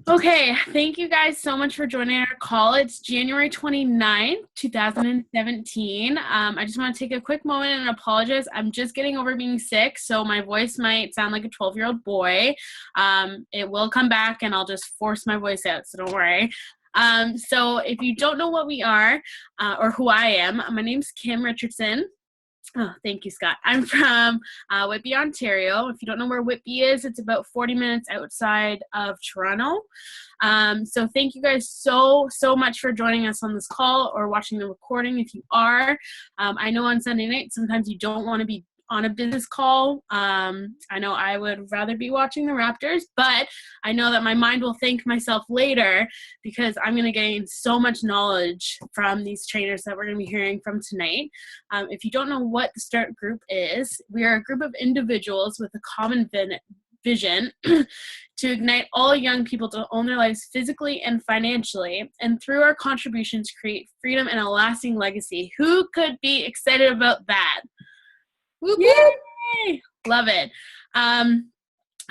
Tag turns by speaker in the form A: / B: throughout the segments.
A: Okay, thank you guys so much for joining our call. It's January 29th, 2017. I just want to take a quick moment and apologize. I'm just getting over being sick, so my voice might sound like a 12-year-old boy. It will come back, and I'll just force my voice out, so don't worry. So if you don't know what we are or who I am, my name's Kim Richardson. Oh, thank you, Scott. I'm from Whitby, Ontario. If you don't know where Whitby is, it's about 40 minutes outside of Toronto. So thank you guys so much for joining us on this call or watching the recording if you are. I know on Sunday night, sometimes you don't want to be on a business call. I know I would rather be watching the Raptors, but I know that my mind will thank myself later because I'm going to gain so much knowledge from these trainers that we're going to be hearing from tonight. If you don't know what the START group is, we are a group of individuals with a common vision to ignite all young people to own their lives physically and financially, and through our contributions create freedom and a lasting legacy. Who could be excited about that? Yay! Love it.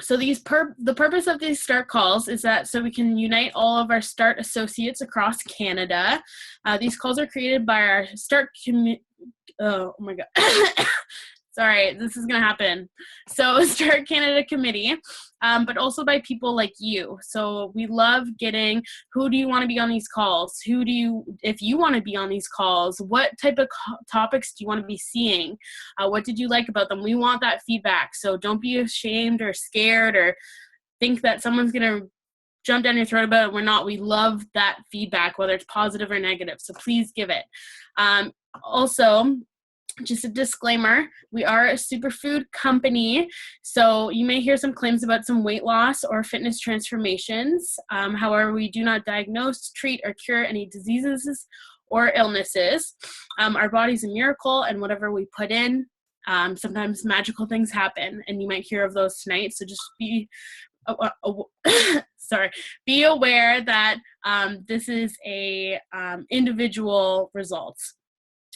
A: So the purpose of these START calls is that so we can unite all of our START associates across Canada. These calls are created by our START oh my God. Sorry, this is going to happen. So START Canada Committee, but also by people like you. So we love getting, who do you want to be on these calls? If you want to be on these calls, what type of topics do you want to be seeing? What did you like about them? We want that feedback. So don't be ashamed or scared or think that someone's going to jump down your throat about it. We're not. We love that feedback, whether it's positive or negative. So please give it. Also, just a disclaimer, we are a superfood company, so you may hear some claims about some weight loss or fitness transformations. However, we do not diagnose, treat, or cure any diseases or illnesses. Our body's a miracle, and whatever we put in, sometimes magical things happen, and you might hear of those tonight, so just be be aware that this is a individual results.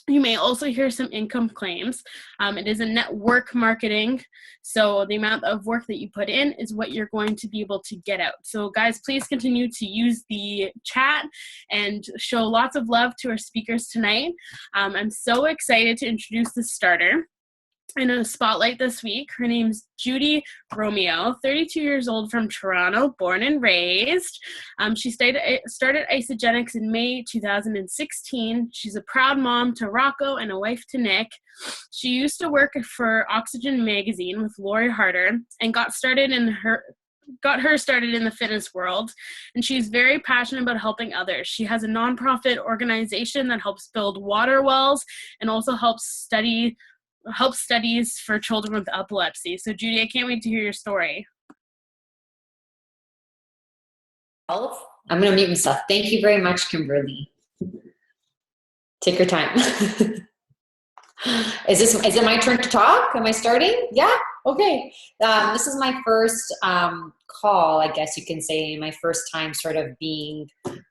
A: You may also hear some income claims. It is a network marketing, so the amount of work that you put in is what you're going to be able to get out. So guys, please continue to use the chat and show lots of love to our speakers tonight. I'm so excited to introduce the starter in a spotlight this week. Her name's Judy Romeo, 32 years old, from Toronto, born and raised. She started Isagenix in May 2016. She's a proud mom to Rocco and a wife to Nick. She used to work for Oxygen magazine with Lori Harder and got her started in the fitness world, and she's very passionate about helping others. She has a nonprofit organization that helps build water wells and also helps studies for children with epilepsy. So Judy, I can't wait to hear your story.
B: I'm going to mute myself. Thank you very much, Kimberly. Take your time. Is it my turn to talk? Am I starting? Yeah? Okay. This is my first call, I guess you can say, my first time sort of being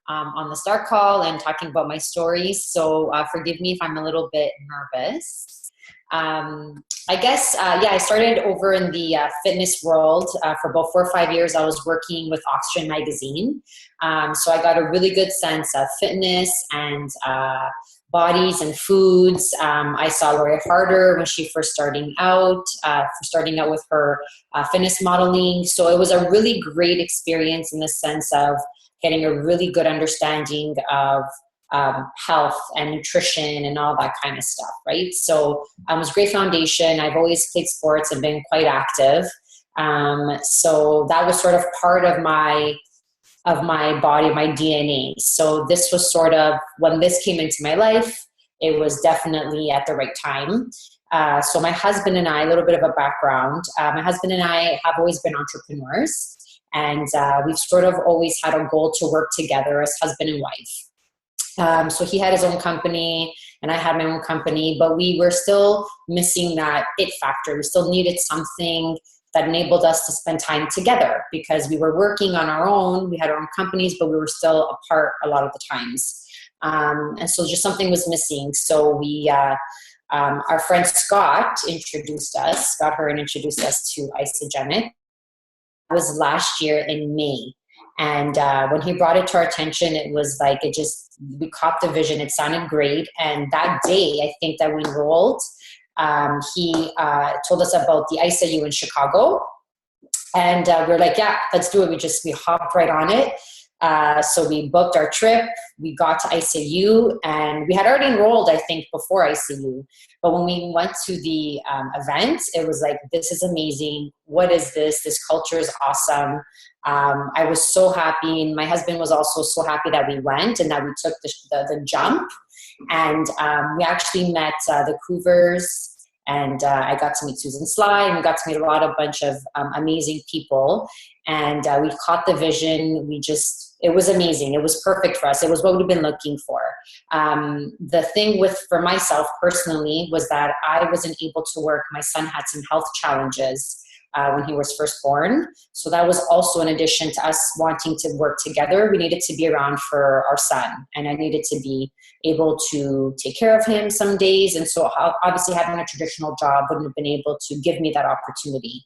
B: on the START call and talking about my stories. So forgive me if I'm a little bit nervous. I guess, I started over in the fitness world for about 4 or 5 years. I was working with Oxygen magazine. So I got a really good sense of fitness and bodies and foods. I saw Lori Harder when she first starting out with her fitness modeling. So it was a really great experience in the sense of getting a really good understanding of health and nutrition and all that kind of stuff, right? So it was a great foundation. I've always played sports and been quite active. So that was sort of part of my body, my DNA. So this was sort of, when this came into my life, it was definitely at the right time. So my husband and I, a little bit of a background, my husband and I have always been entrepreneurs, and we've sort of always had a goal to work together as husband and wife. So he had his own company and I had my own company, but we were still missing that it factor. We still needed something that enabled us to spend time together because we were working on our own. We had our own companies, but we were still apart a lot of the times. And so just something was missing. So we, our friend Scott Hurren introduced us to Isagenix. It was last year in May. And when he brought it to our attention, it was like, we caught the vision. It sounded great. And that day, I think that we enrolled, he told us about the ICU in Chicago. And we were like, yeah, let's do it. We hopped right on it. So we booked our trip, we got to ICU, and we had already enrolled, I think, before ICU. But when we went to the event, it was like, this is amazing. What is this? This culture is awesome. I was so happy. And my husband was also so happy that we went and that we took the jump. And we actually met the Cougars, and I got to meet Susan Sly, and we got to meet a bunch of amazing people. And we caught the vision. It was amazing. It was perfect for us. It was what we've been looking for. The thing for myself personally was that I wasn't able to work. My son had some health challenges when he was first born. So that was also in addition to us wanting to work together. We needed to be around for our son, and I needed to be able to take care of him some days. And so obviously having a traditional job wouldn't have been able to give me that opportunity.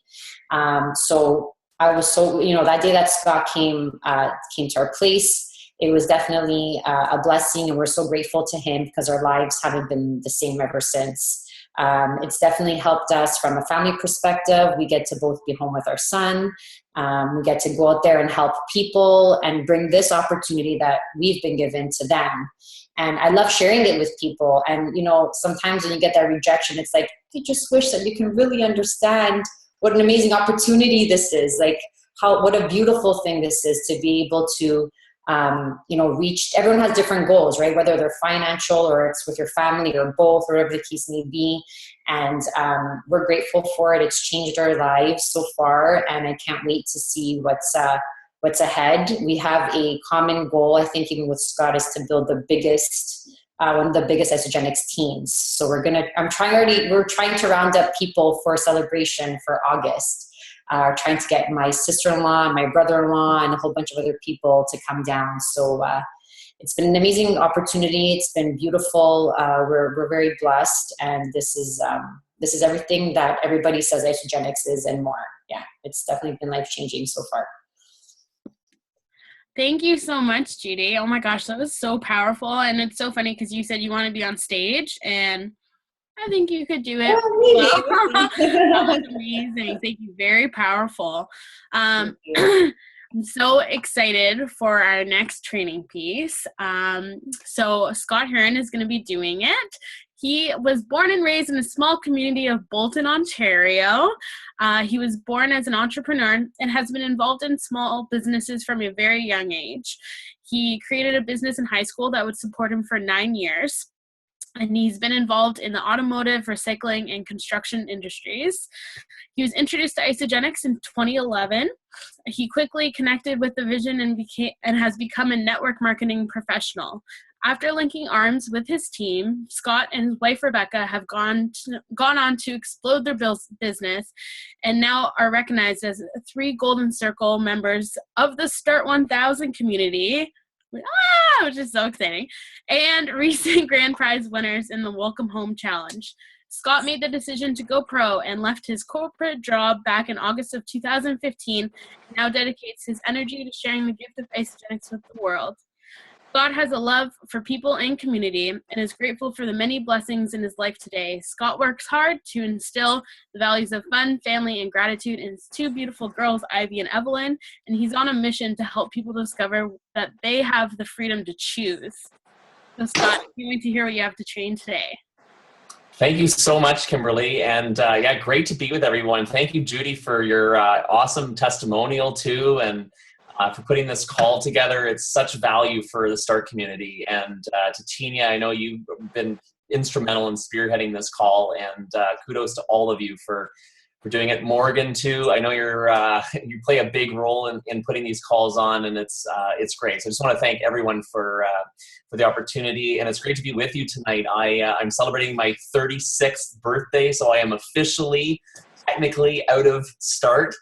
B: So I was so, that day that Scott came to our place, it was definitely a blessing, and we're so grateful to him because our lives haven't been the same ever since. It's definitely helped us from a family perspective. We get to both be home with our son. We get to go out there and help people and bring this opportunity that we've been given to them. And I love sharing it with people. And, sometimes when you get that rejection, it's like, you just wish that you can really understand what an amazing opportunity this is. Like what a beautiful thing this is to be able to, reach. Everyone has different goals, right? Whether they're financial or it's with your family or both, or whatever the case may be. And we're grateful for it. It's changed our lives so far, and I can't wait to see what's ahead. We have a common goal, I think, even with Scott, is to build one of the biggest Isagenix teams. So we're trying to round up people for a celebration for August. Trying to get my sister-in-law, my brother-in-law, and a whole bunch of other people to come down. So it's been an amazing opportunity. It's been beautiful. We're very blessed, and this is everything that everybody says Isagenix is and more. Yeah, it's definitely been life-changing so far.
A: Thank you so much, Judy. Oh my gosh, that was so powerful. And it's so funny because you said you want to be on stage, and I think you could do it. That was amazing. Thank you. Very powerful. I'm so excited for our next training piece. So Scott Hurren is going to be doing it. He was born and raised in a small community of Bolton, Ontario. He was born as an entrepreneur and has been involved in small businesses from a very young age. He created a business in high school that would support him for 9 years. And he's been involved in the automotive, recycling, and construction industries. He was introduced to Isagenix in 2011. He quickly connected with the vision and has become a network marketing professional. After linking arms with his team, Scott and his wife Rebecca have gone on to explode their business, and now are recognized as 3 Golden Circle members of the Start 1000 community. Which is so exciting, and recent grand prize winners in the Welcome Home Challenge. Scott made the decision to go pro and left his corporate job back in August of 2015, and now dedicates his energy to sharing the gift of Isagenix with the world. Scott has a love for people and community and is grateful for the many blessings in his life today. Scott works hard to instill the values of fun, family, and gratitude in his 2 beautiful girls, Ivy and Evelyn, and he's on a mission to help people discover that they have the freedom to choose. So Scott, I'm going to hear what you have to train today.
C: Thank you so much, Kimberly. And great to be with everyone. Thank you, Judy, for your awesome testimonial too, and for putting this call together. It's such value for the START community. And to Tina, I know you've been instrumental in spearheading this call, and kudos to all of you for doing it. Morgan too, I know you play a big role in putting these calls on, and it's great. So I just want to thank everyone for the opportunity, and it's great to be with you tonight. I'm celebrating my 36th birthday, so I am officially, technically out of START.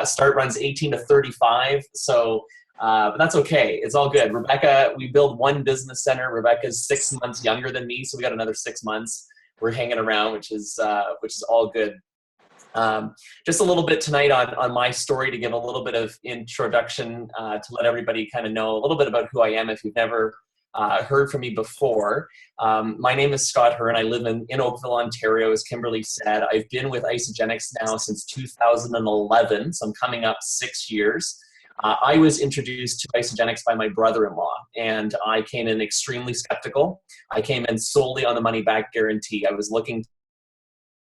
C: START runs 18 to 35, so but that's okay. It's all good. Rebecca, we build one business center. Rebecca's 6 months younger than me, so we got another 6 months. We're hanging around, which is all good. Just a little bit tonight on my story to give a little bit of introduction to let everybody kind of know a little bit about who I am if you've never heard from me before. My name is Scott Hurren. I live in Oakville, Ontario, as Kimberly said. I've been with Isagenix now since 2011, so I'm coming up 6 years. I was introduced to Isagenix by my brother-in-law, and I came in extremely skeptical. I came in solely on the money-back guarantee. I was looking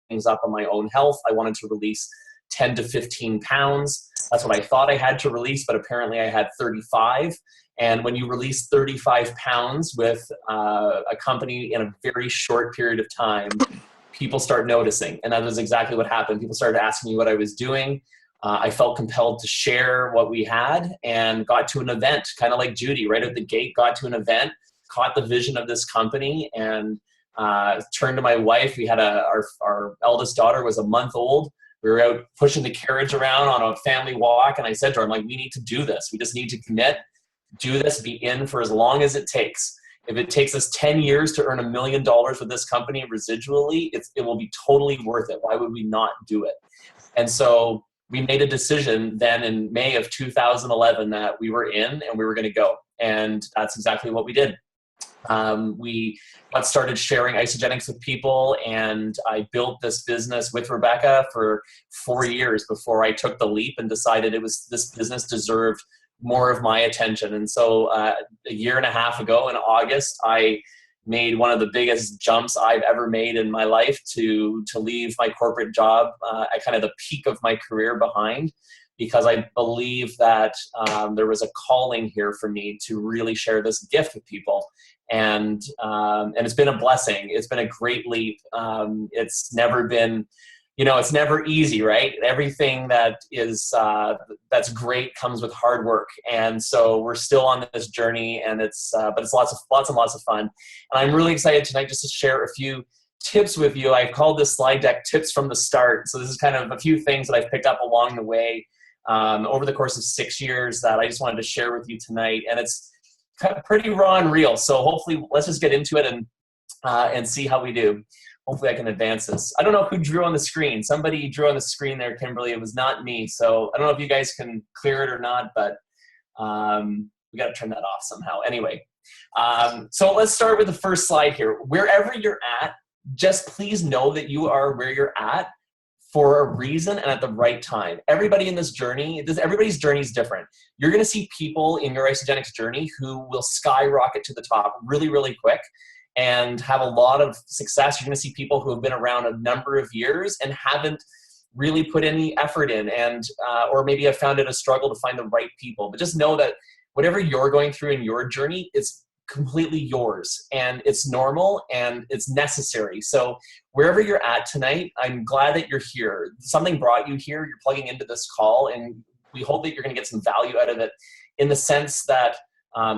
C: things up on my own health. I wanted to release 10 to 15 pounds. That's what I thought I had to release, but apparently I had 35. And when you release 35 pounds with a company in a very short period of time, people start noticing. And that was exactly what happened. People started asking me what I was doing. I felt compelled to share what we had and got to an event, kind of like Judy, right at the gate, got to an event, caught the vision of this company, and turned to my wife. We had our eldest daughter was a month old. We were out pushing the carriage around on a family walk, and I said to her, I'm like, we need to do this. We just need to commit, do this, be in for as long as it takes. If it takes us 10 years to earn $1 million with this company residually, it will be totally worth it. Why would we not do it? And so we made a decision then in May of 2011 that we were in and we were going to go. And that's exactly what we did. We got started sharing Isagenix with people, and I built this business with Rebecca for 4 years before I took the leap and decided this business deserved more of my attention. And so a year and a half ago in August, I made one of the biggest jumps I've ever made in my life to leave my corporate job at kind of the peak of my career behind, because I believe that there was a calling here for me to really share this gift with people. And it's been a blessing. It's been a great leap. It's never been, it's never easy, right? Everything that is that's great comes with hard work, and so we're still on this journey, and but it's lots and lots of fun. And I'm really excited tonight just to share a few tips with you. I've called this slide deck "Tips from the Start." So this is kind of a few things that I've picked up along the way over the course of 6 years that I just wanted to share with you tonight, and it's pretty raw and real. So hopefully, let's just get into it and see how we do. Hopefully I can advance this. I don't know who drew on the screen. Somebody drew on the screen there, Kimberly. It was not me. So I don't know if you guys can clear it or not, but we got to turn that off somehow. Anyway, so let's start with the first slide here. Wherever you're at, just please know that you are where you're at for a reason and at the right time. Everybody in this journey, everybody's journey is different. You're going to see people in your Isagenix journey who will skyrocket to the top really, really quick and have a lot of success. You're going to see people who have been around a number of years and haven't really put any effort in, and or maybe have found it a struggle to find the right people. But just know that whatever you're going through in your journey is completely yours, and it's normal and it's necessary. So wherever you're at tonight, I'm glad that you're here. Something brought you here. You're plugging into this call, and we hope that you're going to get some value out of it, in the sense that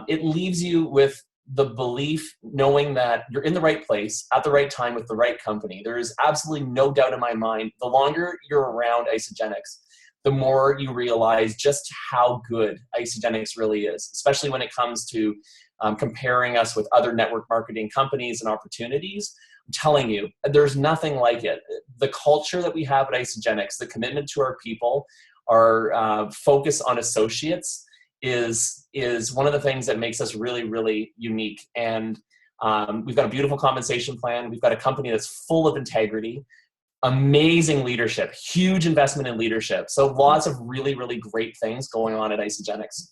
C: it leaves you with the belief, knowing that you're in the right place at the right time with the right company. There is absolutely no doubt in my mind, the longer you're around Isagenix, the more you realize just how good Isagenix really is, especially when it comes to comparing us with other network marketing companies and opportunities. I'm telling you, there's nothing like it. The culture that we have at Isagenix, the commitment to our people, our focus on associates, is one of the things that makes us really, really unique. And we've got a beautiful compensation plan. We've got a company that's full of integrity, amazing leadership, huge investment in leadership. So lots of really, really great things going on at Isagenix.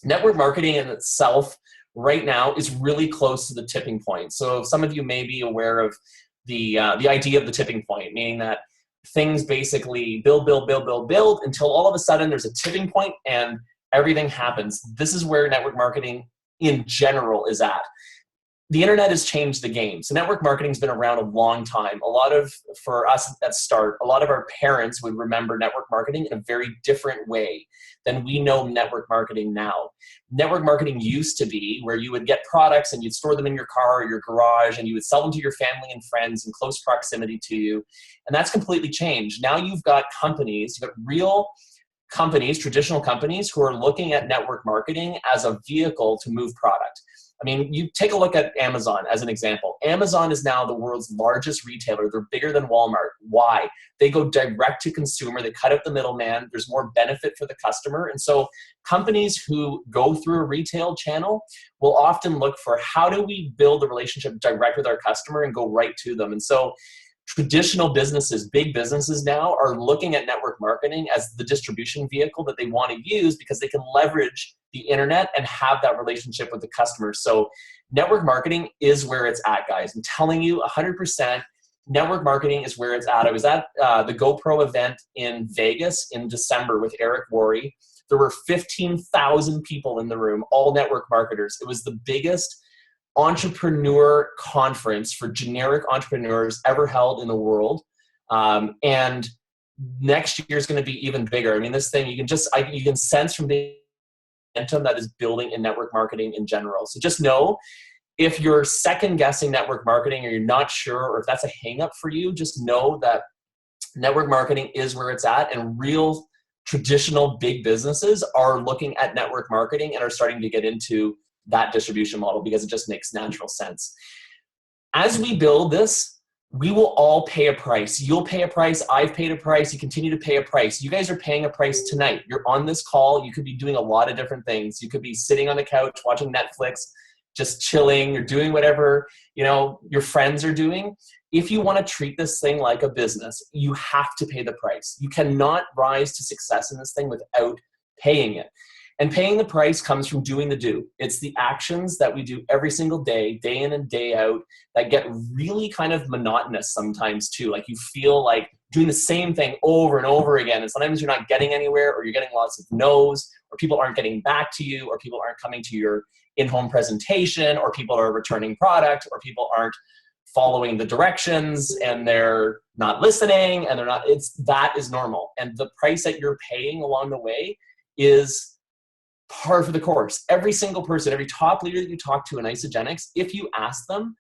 C: Network marketing in itself right now is really close to the tipping point. So some of you may be aware of the idea of the tipping point, meaning that things basically build until all of a sudden there's a tipping point and everything happens. This is where network marketing in general is at. The internet has changed the game. So network marketing has been around a long time. For us at start, a lot of our parents would remember network marketing in a very different way than we know network marketing now. Network marketing used to be where you would get products and you'd store them in your car or your garage, and you would sell them to your family and friends in close proximity to you. And that's completely changed. Now you've got companies, you've got real companies, traditional companies, who are looking at network marketing as a vehicle to move product. I mean, you take a look at Amazon as an example. Amazon is now the world's largest retailer. They're bigger than Walmart. Why? They go direct to consumer. They cut out the middleman. There's more benefit for the customer. And so companies who go through a retail channel will often look for, how do we build a relationship direct with our customer and go right to them? And so traditional businesses, big businesses now, are looking at network marketing as the distribution vehicle that they want to use, because they can leverage the internet and have that relationship with the customers. So network marketing is where it's at, guys. I'm telling you 100%, network marketing is where it's at. I was at the GoPro event in Vegas in December with Eric Worre. There were 15,000 people in the room, all network marketers. It was the biggest entrepreneur conference for generic entrepreneurs ever held in the world. And next year is going to be even bigger. I mean, this thing, you can sense from the momentum that is building in network marketing in general. So just know, if you're second guessing network marketing, or you're not sure, or if that's a hang up for you, just know that network marketing is where it's at, and real traditional big businesses are looking at network marketing and are starting to get into that distribution model, because it just makes natural sense. As we build this, we will all pay a price. You'll pay a price. I've paid a price. You continue to pay a price. You guys are paying a price tonight. You're on this call. You could be doing a lot of different things. You could be sitting on the couch watching Netflix, just chilling. You're doing whatever, your friends are doing. If you want to treat this thing like a business, you have to pay the price. You cannot rise to success in this thing without paying it. And paying the price comes from doing the do. It's the actions that we do every single day, day in and day out, that get really kind of monotonous sometimes too. Like, you feel like doing the same thing over and over again. And sometimes you're not getting anywhere, or you're getting lots of no's, or people aren't getting back to you, or people aren't coming to your in-home presentation, or people are returning product, or people aren't following the directions, and they're not listening, and that is normal. And the price that you're paying along the way is par for the course. Every single person, every top leader that you talk to in Isagenix, if you ask them,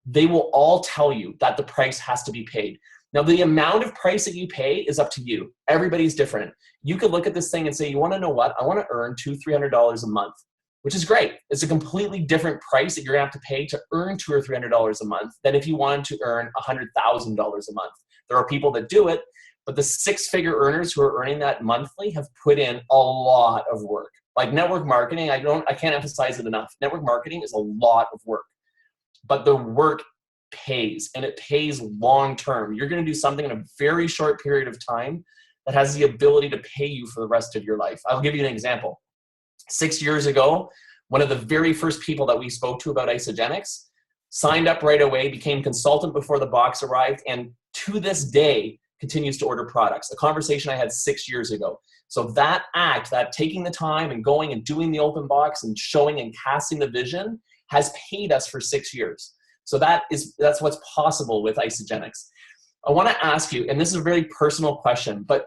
C: they will all tell you that the price has to be paid. Now, the amount of price that you pay is up to you. Everybody's different. You could look at this thing and say, you want to know what? I want to earn $200-300 a month, which is great. It's a completely different price that you're going to have to pay to earn $200 or $300 a month than if you wanted to earn $100,000 a month. There are people that do it, but the six-figure earners who are earning that monthly have put in a lot of work. Like network marketing, I can't emphasize it enough. Network marketing is a lot of work, but the work pays, and it pays long term. You're going to do something in a very short period of time that has the ability to pay you for the rest of your life. I'll give you an example. 6 years ago, one of the very first people that we spoke to about Isagenix signed up right away, became consultant before the box arrived, and to this day continues to order products. A conversation I had 6 years ago. So that act, that taking the time and going and doing the open box and showing and casting the vision, has paid us for 6 years. So that's what's possible with Isagenix. I want to ask you, and this is a very personal question, but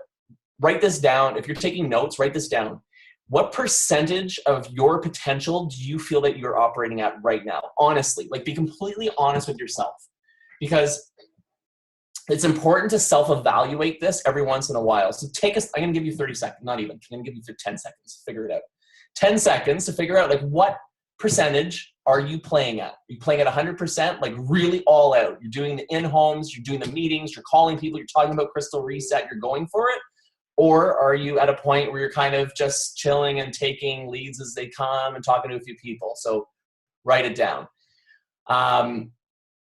C: write this down. If you're taking notes, write this down. What percentage of your potential do you feel that you're operating at right now? Honestly, like, be completely honest with yourself, because it's important to self-evaluate this every once in a while. So I'm going to give you 30 seconds, not even. I'm going to give you 10 seconds to figure it out. 10 seconds to figure out, like, what percentage are you playing at? Are you playing at 100%, like really all out? You're doing the in-homes, you're doing the meetings, you're calling people, you're talking about Crystal Reset, you're going for it? Or are you at a point where you're kind of just chilling and taking leads as they come and talking to a few people? So write it down.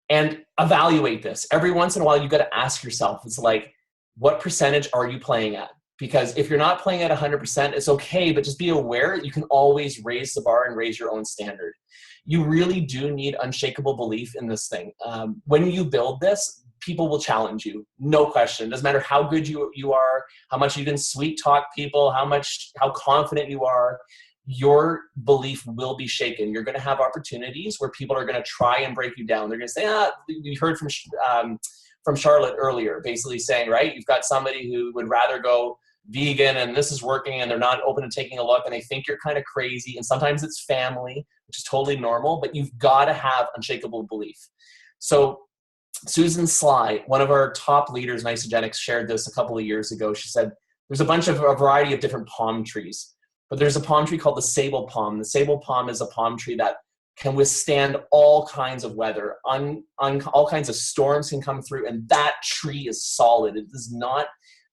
C: And evaluate this. Every once in a while, you've got to ask yourself, it's like, what percentage are you playing at? Because if you're not playing at 100%, it's okay, but just be aware you can always raise the bar and raise your own standard. You really do need unshakable belief in this thing. When you build this, people will challenge you, no question. It doesn't matter how good you are, how much you can sweet talk people, how confident you are. Your belief will be shaken. You're going to have opportunities where people are going to try and break you down. They're going to say, we heard from Charlotte earlier, basically saying, right, you've got somebody who would rather go vegan and this is working and they're not open to taking a look and they think you're kind of crazy. And sometimes it's family, which is totally normal, but you've got to have unshakable belief. So Susan Sly, one of our top leaders in Isagenix, shared this a couple of years ago. She said, there's a variety of different palm trees. But there's a palm tree called the sable palm. The sable palm is a palm tree that can withstand all kinds of weather, all kinds of storms can come through, and that tree is solid. It does not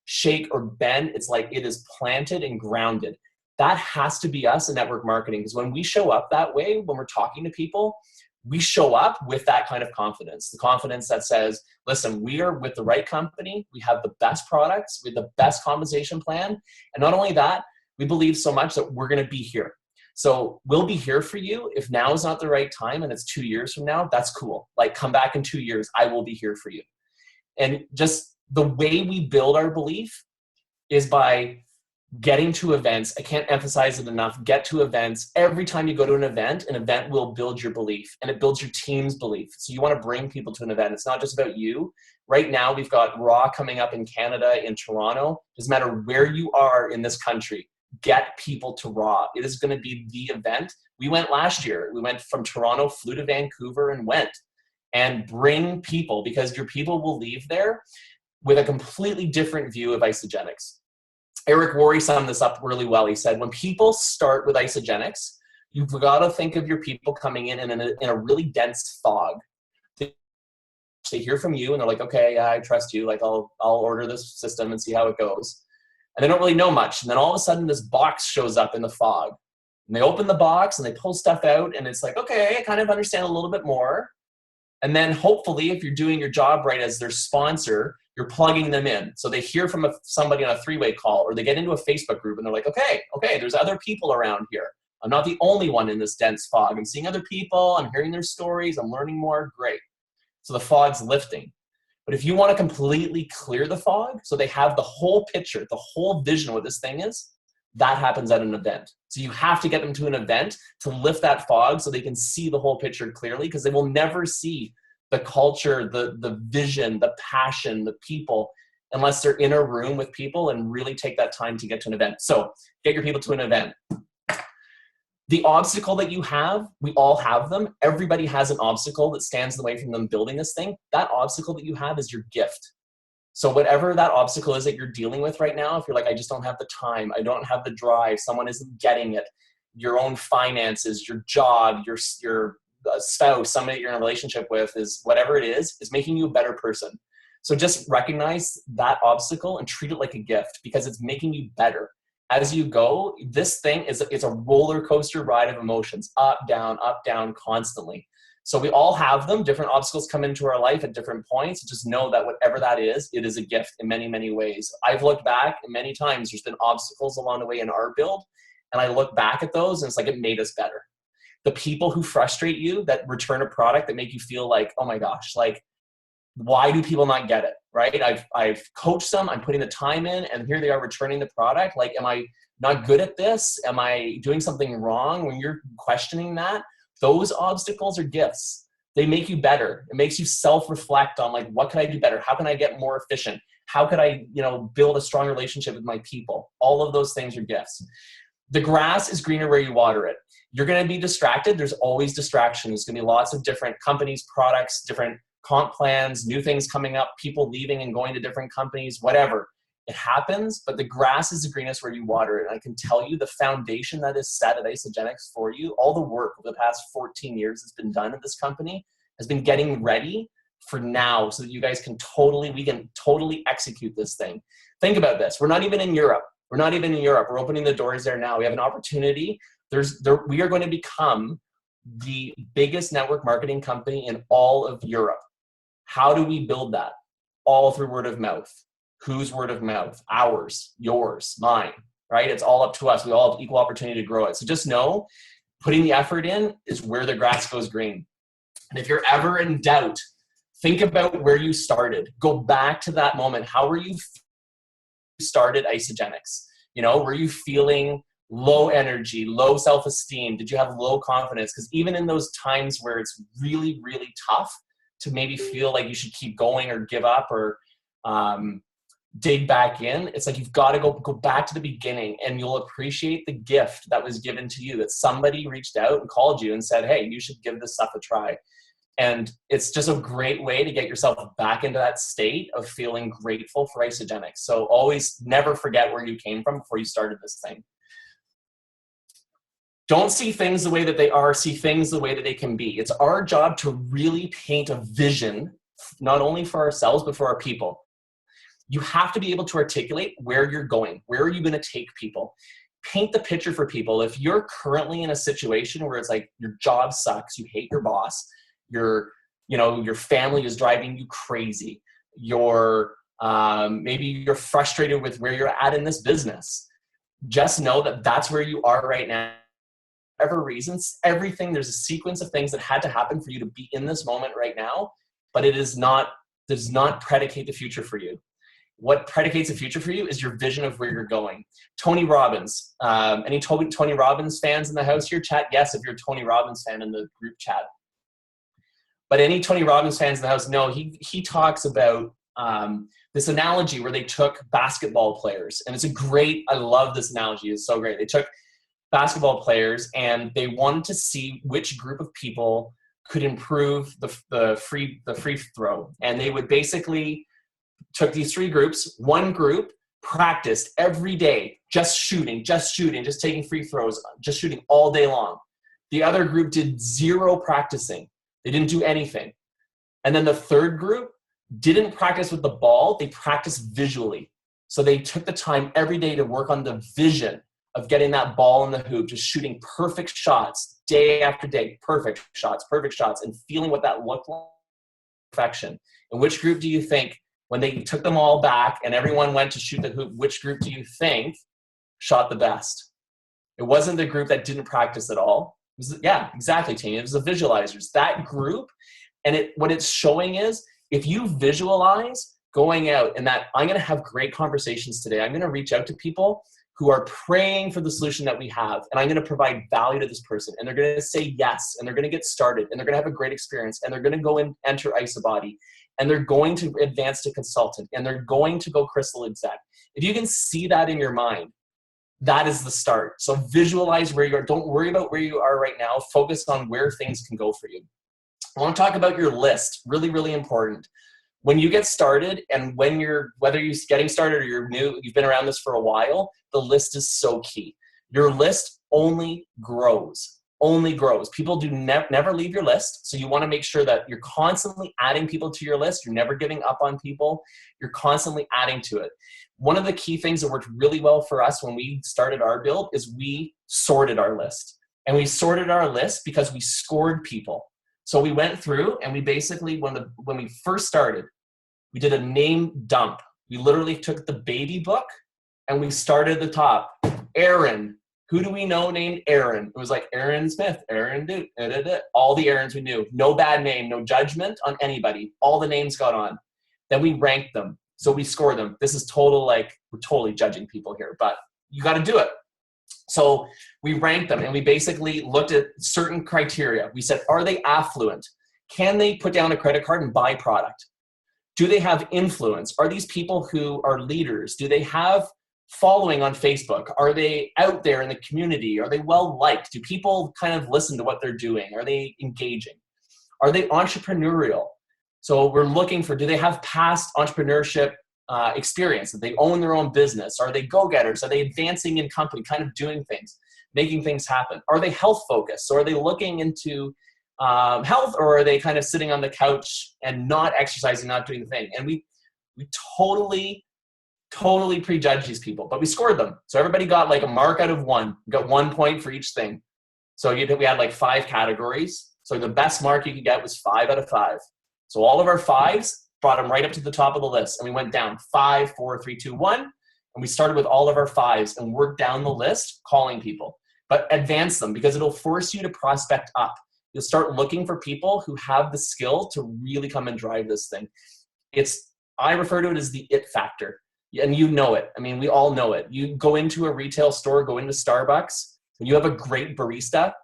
C: shake or bend. It's like it is planted and grounded. That has to be us in network marketing, because when we show up that way, when we're talking to people, we show up with that kind of confidence, the confidence that says, listen, we are with the right company, we have the best products, we have the best compensation plan, and not only that, we believe so much that we're going to be here. So we'll be here for you. If now is not the right time and it's 2 years from now, that's cool. Like, come back in 2 years, I will be here for you. And just the way we build our belief is by getting to events. I can't emphasize it enough. Get to events. Every time you go to an event will build your belief, and it builds your team's belief. So you want to bring people to an event. It's not just about you. Right now, we've got Raw coming up in Canada, in Toronto. Doesn't matter where you are in this country, get people to Raw. It is going to be the event. We went last year. We went from Toronto, flew to Vancouver, and went. And bring people, because your people will leave there with a completely different view of Isagenix. Eric Worre summed this up really well. He said, when people start with Isagenix, you've got to think of your people coming in a really dense fog. They hear from you and they're like, okay, yeah, I trust you. Like, I'll order this system and see how it goes. And they don't really know much. And then all of a sudden this box shows up in the fog. And they open the box and they pull stuff out, and it's like, okay, I kind of understand a little bit more. And then hopefully, if you're doing your job right as their sponsor, you're plugging them in. So they hear from somebody on a three-way call, or they get into a Facebook group and they're like, okay, there's other people around here. I'm not the only one in this dense fog. I'm seeing other people. I'm hearing their stories. I'm learning more. Great. So the fog's lifting. But if you want to completely clear the fog, so they have the whole picture, the whole vision of what this thing is, that happens at an event. So you have to get them to an event to lift that fog so they can see the whole picture clearly, because they will never see the culture, the vision, the passion, the people, unless they're in a room with people and really take that time to get to an event. So get your people to an event. The obstacle that you have, we all have them. Everybody has an obstacle that stands in the way from them building this thing. That obstacle that you have is your gift. So whatever that obstacle is that you're dealing with right now, if you're like, I just don't have the time, I don't have the drive, someone isn't getting it, your own finances, your job, your spouse, somebody that you're in a relationship with, is whatever it is making you a better person. So just recognize that obstacle and treat it like a gift, because it's making you better. As you go, this thing is a roller coaster ride of emotions, up, down, constantly. So we all have them. Different obstacles come into our life at different points. Just know that whatever that is, it is a gift in many, many ways. I've looked back, and many times there's been obstacles along the way in our build, and I look back at those and it's like it made us better. The people who frustrate you, that return a product that make you feel like, oh my gosh, like, why do people not get it, right? I've coached them, I'm putting the time in, and here they are returning the product. Like, am I not good at this? Am I doing something wrong? When you're questioning that, those obstacles are gifts. They make you better. It makes you self-reflect on, like, what can I do better? How can I get more efficient? How could I, build a strong relationship with my people? All of those things are gifts. The grass is greener where you water it. You're going to be distracted. There's always distractions. There's going to be lots of different companies, products, different comp plans, new things coming up, people leaving and going to different companies, whatever. It happens, but the grass is the greenest where you water it. And I can tell you the foundation that is set at Isagenix for you, all the work over the past 14 years that's been done at this company has been getting ready for now, so that you guys we can totally execute this thing. Think about this. We're not even in Europe. We're opening the doors there now. We have an opportunity. We are going to become the biggest network marketing company in all of Europe. How do we build that? All through word of mouth. Whose word of mouth? Ours, yours, mine, right? It's all up to us. We all have equal opportunity to grow it. So just know, putting the effort in is where the grass goes green. And if you're ever in doubt, think about where you started. Go back to that moment. How were you started Isagenix? Were you feeling low energy, low self-esteem? Did you have low confidence? Because even in those times where it's really, really tough to maybe feel like you should keep going or give up or dig back in, it's like you've got to go back to the beginning, and you'll appreciate the gift that was given to you, that somebody reached out and called you and said, hey, you should give this stuff a try. And it's just a great way to get yourself back into that state of feeling grateful for Isagenix. So always never forget where you came from before you started this thing. Don't see things the way that they are, see things the way that they can be. It's our job to really paint a vision, not only for ourselves, but for our people. You have to be able to articulate where you're going. Where are you going to take people? Paint the picture for people. If you're currently in a situation where it's like your job sucks, you hate your boss, your family is driving you crazy, maybe you're frustrated with where you're at in this business, just know that that's where you are right now. Whatever reasons, everything, there's a sequence of things that had to happen for you to be in this moment right now, but it does not predicate the future for you. What predicates the future for you is your vision of where you're going. Tony Robbins. Any Tony Robbins fans in the house here? Chat yes if you're a Tony Robbins fan in the group chat. But any Tony Robbins fans in the house know he talks about this analogy where they took basketball players. And I love this analogy. It's so great. They took basketball players and they wanted to see which group of people could improve the free throw. And they would basically took these three groups. One group practiced every day, just shooting, just taking free throws, just shooting all day long. The other group did zero practicing. They didn't do anything. And then the third group didn't practice with the ball. They practiced visually. So they took the time every day to work on the vision of getting that ball in the hoop, just shooting perfect shots day after day, perfect shots, and feeling what that looked like. Perfection. And which group do you think, when they took them all back and everyone went to shoot the hoop, which group do you think shot the best? It wasn't the group that didn't practice at all. Yeah, exactly, Tanya. It was the visualizers. That group, and what it's showing is, if you visualize going out and that I'm going to have great conversations today, I'm going to reach out to people who are praying for the solution that we have, and I'm going to provide value to this person, and they're going to say yes, and they're going to get started, and they're going to have a great experience, and they're going to go and enter Isabody, and they're going to advance to consultant, and they're going to go crystal exec. If you can see that in your mind, that is the start. So visualize where you are. Don't worry about where you are right now. Focus on where things can go for you. I want to talk about your list. Really, really important. When you get started, and whether you're getting started or you're new, you've been around this for a while, the list is so key. Your list only grows. People do never leave your list. So you want to make sure that you're constantly adding people to your list. You're never giving up on people. You're constantly adding to it. One of the key things that worked really well for us when we started our build is we sorted our list. And we sorted our list because we scored people. So we went through and we basically, when we first started, we did a name dump. We literally took the baby book and we started at the top. Aaron. Who do we know named Aaron? It was like Aaron Smith, Aaron Duke, all the Aarons we knew. No bad name, no judgment on anybody. All the names got on. Then we ranked them. So we scored them. This is we're totally judging people here, but you got to do it. So we ranked them and we basically looked at certain criteria. We said, are they affluent? Can they put down a credit card and buy product? Do they have influence? Are these people who are leaders? Do they have following on Facebook? Are they out there in the community? Are they well liked? Do people kind of listen to what they're doing? Are they engaging? Are they entrepreneurial? So we're looking for, do they have past entrepreneurship experience? That they own their own business? Are they go-getters? Are they advancing in company, kind of doing things, making things happen? Are they health focused? So are they looking into health, or are they kind of sitting on the couch and not exercising, not doing the thing? And we totally prejudged these people, but we scored them. So everybody got like a mark out of 1. We got 1 point for each thing. So we had like 5 categories. So the best mark you could get was 5 out of 5. So all of our 5s brought them right up to the top of the list. And we went down 5, 4, 3, 2, 1. And we started with all of our 5s and worked down the list, calling people, but advance them because it'll force you to prospect up. You'll start looking for people who have the skill to really come and drive this thing. I refer to it as the it factor. And you know it. I mean, we all know it. You go into a retail store, go into Starbucks, and you have a great barista,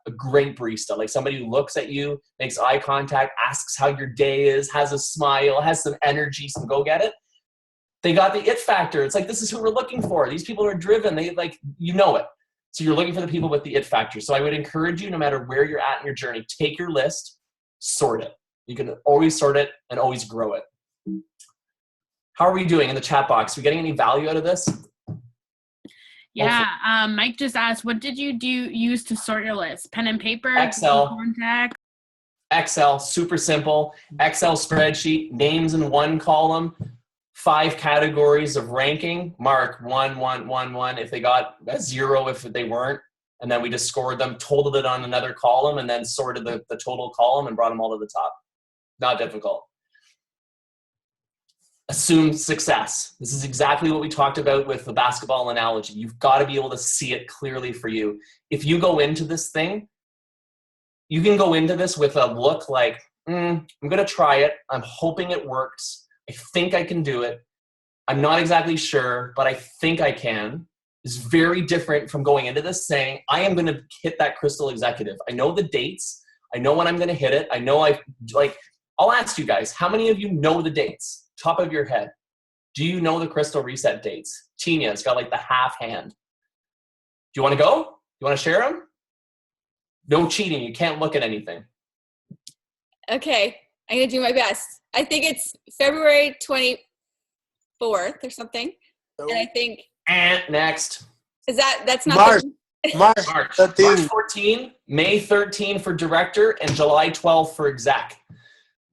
C: like somebody who looks at you, makes eye contact, asks how your day is, has a smile, has some energy, some go get it. They got the it factor. It's like, this is who we're looking for. These people are driven. You know it. So you're looking for the people with the it factor. So I would encourage you, no matter where you're at in your journey, take your list, sort it. You can always sort it and always grow it. How are we doing in the chat box? Are we getting any value out of this?
A: Yeah. Mike just asked, what did you use to sort your list? Pen and paper?
C: Excel.
A: Contact?
C: Excel, super simple. Excel spreadsheet, names in one column, 5 categories of ranking. Mark 1, 1, 1, 1. If they got a 0, if they weren't, and then we just scored them, totaled it on another column, and then sorted the total column and brought them all to the top. Not difficult. Assume success. This is exactly what we talked about with the basketball analogy. You've got to be able to see it clearly for you. If you go into this thing, you can go into this with a look like, I'm going to try it. I'm hoping it works. I think I can do it. I'm not exactly sure, but I think I can. It's very different from going into this saying, I am going to hit that crystal executive. I know the dates. I know when I'm going to hit it. I know I'll ask you guys, how many of you know the dates? Top of your head. Do you know the crystal reset dates? Tina's got like the half hand. Do you want to go? You want to share them? No cheating. You can't look at anything.
D: Okay. I'm going to do my best. I think it's February 24th or something. And I think...
C: And next.
D: That's not...
C: March 14, May 13 for director, and July 12 for exec.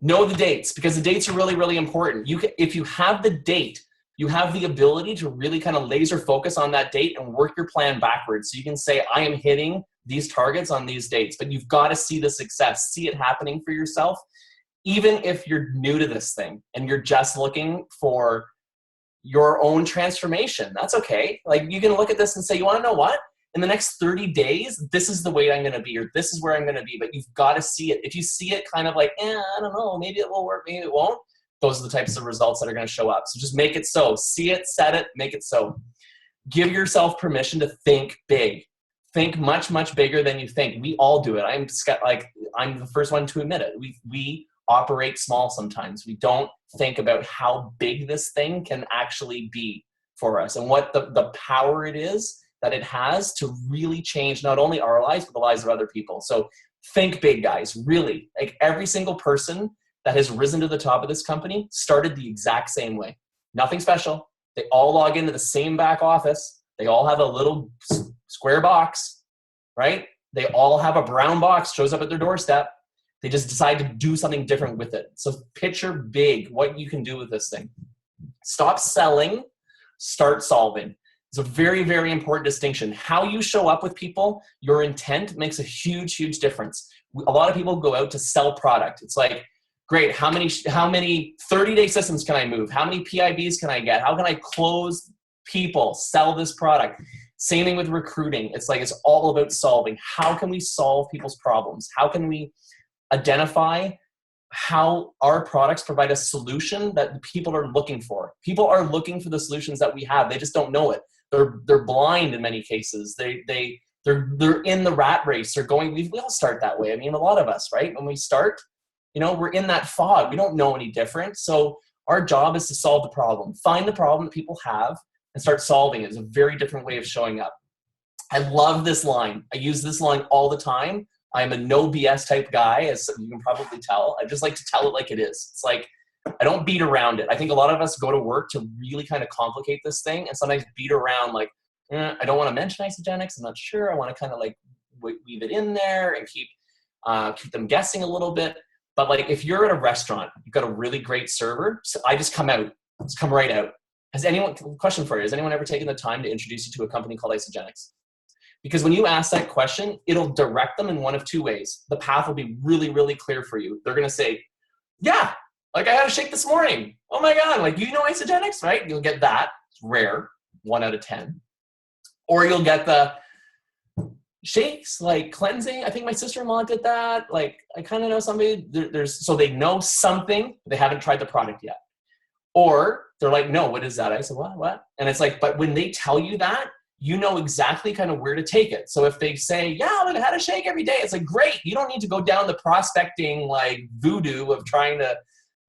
C: Know the dates, because the dates are really, really important. If you have the date, you have the ability to really kind of laser focus on that date and work your plan backwards. So you can say, I am hitting these targets on these dates, but you've got to see the success, see it happening for yourself. Even if you're new to this thing and you're just looking for your own transformation, that's okay. Like, you can look at this and say, you want to know what? In the next 30 days, this is the way I'm going to be, or this is where I'm going to be, but you've got to see it. If you see it kind of like, I don't know, maybe it will work, maybe it won't, those are the types of results that are going to show up. So just make it so. See it, set it, make it so. Give yourself permission to think big. Think much, much bigger than you think. We all do it. I'm the first one to admit it. We operate small sometimes. We don't think about how big this thing can actually be for us and what the power it is that it has to really change not only our lives, but the lives of other people. So think big, guys, really. Like, every single person that has risen to the top of this company started the exact same way. Nothing special. They all log into the same back office. They all have a little square box, right? They all have a brown box, shows up at their doorstep. They just decide to do something different with it. So picture big what you can do with this thing. Stop selling, start solving. It's a very, very important distinction. How you show up with people, your intent makes a huge, huge difference. A lot of people go out to sell product. It's like, great, how many 30-day systems can I move? How many PIBs can I get? How can I close people, sell this product? Same thing with recruiting. It's like, it's all about solving. How can we solve people's problems? How can we identify how our products provide a solution that people are looking for? People are looking for the solutions that we have. They just don't know it. They're blind in many cases. They're in the rat race. They're going. We all start that way. I mean, a lot of us, right? When we start, we're in that fog. We don't know any different. So our job is to solve the problem. Find the problem that people have and start solving it. It's a very different way of showing up. I love this line. I use this line all the time. I'm a no BS type guy, as you can probably tell. I just like to tell it like it is. It's like, I don't beat around it. I think a lot of us go to work to really kind of complicate this thing and sometimes beat around like, I don't want to mention Isagenix. I'm not sure. I want to kind of like weave it in there and keep them guessing a little bit. But like, if you're at a restaurant, you've got a really great server. So I just come out. Just come right out. Question for you. Has anyone ever taken the time to introduce you to a company called Isagenix? Because when you ask that question, it'll direct them in one of two ways. The path will be really, really clear for you. They're going to say, yeah, like I had a shake this morning. Oh my God, like, you know Isagenix, right? You'll get that. It's rare, 1 out of 10. Or you'll get the shakes, like cleansing. I think my sister-in-law did that. Like, I kind of know somebody. So they know something, but they haven't tried the product yet. Or they're like, no, what is that? I said, what? And it's like, but when they tell you that, you know exactly kind of where to take it. So if they say, yeah, I had a shake every day, it's like, great. You don't need to go down the prospecting like voodoo of trying to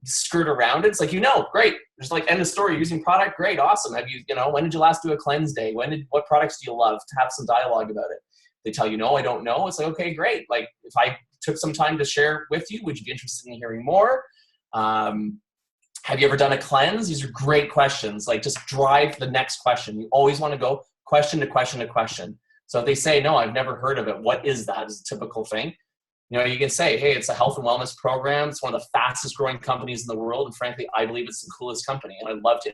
C: skirt around it. It's like, great. Just like, end of story. Using product, great, awesome. Have you, when did you last do a cleanse day? What products do you love? To have some dialogue about it. They tell you, no, I don't know. It's like, okay, great. Like, if I took some time to share with you, would you be interested in hearing more? Have you ever done a cleanse? These are great questions. Like, just drive the next question. You always want to go question to question to question. So if they say, no, I've never heard of it, what is that? Is a typical thing. You know, you can say, hey, it's a health and wellness program. It's one of the fastest growing companies in the world. And frankly, I believe it's the coolest company. And I'd love to.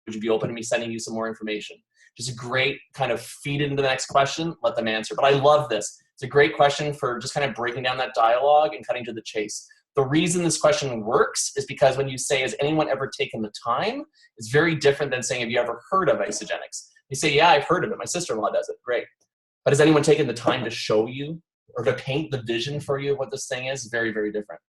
C: Would you be open to me sending you some more information? Just a great kind of feed into the next question, let them answer. But I love this. It's a great question for just kind of breaking down that dialogue and cutting to the chase. The reason this question works is because when you say, has anyone ever taken the time? It's very different than saying, have you ever heard of Isagenix? You say, yeah, I've heard of it. My sister-in-law does it. Great. But has anyone taken the time to show you or to paint the vision for you of what this thing is? Very, very different.